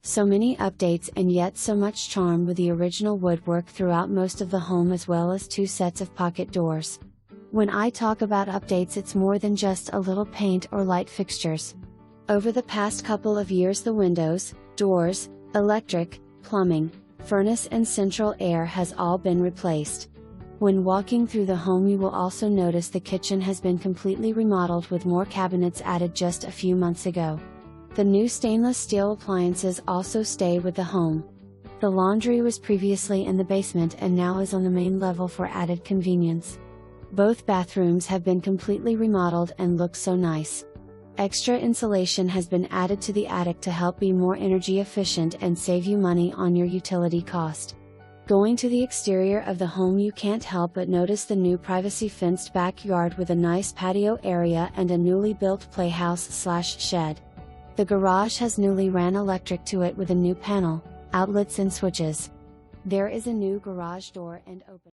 So many updates and yet so much charm with the original woodwork throughout most of the home, as well as 2 sets of pocket doors. When I talk about updates, it's more than just a little paint or light fixtures. Over the past couple of years, the windows, doors, electric, plumbing, furnace and central air has all been replaced. When walking through the home, you will also notice the kitchen has been completely remodeled with more cabinets added just a few months ago. The new stainless steel appliances also stay with the home. The laundry was previously in the basement and now is on the main level for added convenience. Both bathrooms have been completely remodeled and look so nice. Extra insulation has been added to the attic to help be more energy efficient and save you money on your utility cost. Going to the exterior of the home, you can't help but notice the new privacy fenced backyard with a nice patio area and a newly built playhouse/shed. The garage has newly ran electric to it with a new panel, outlets and switches. There is a new garage door and open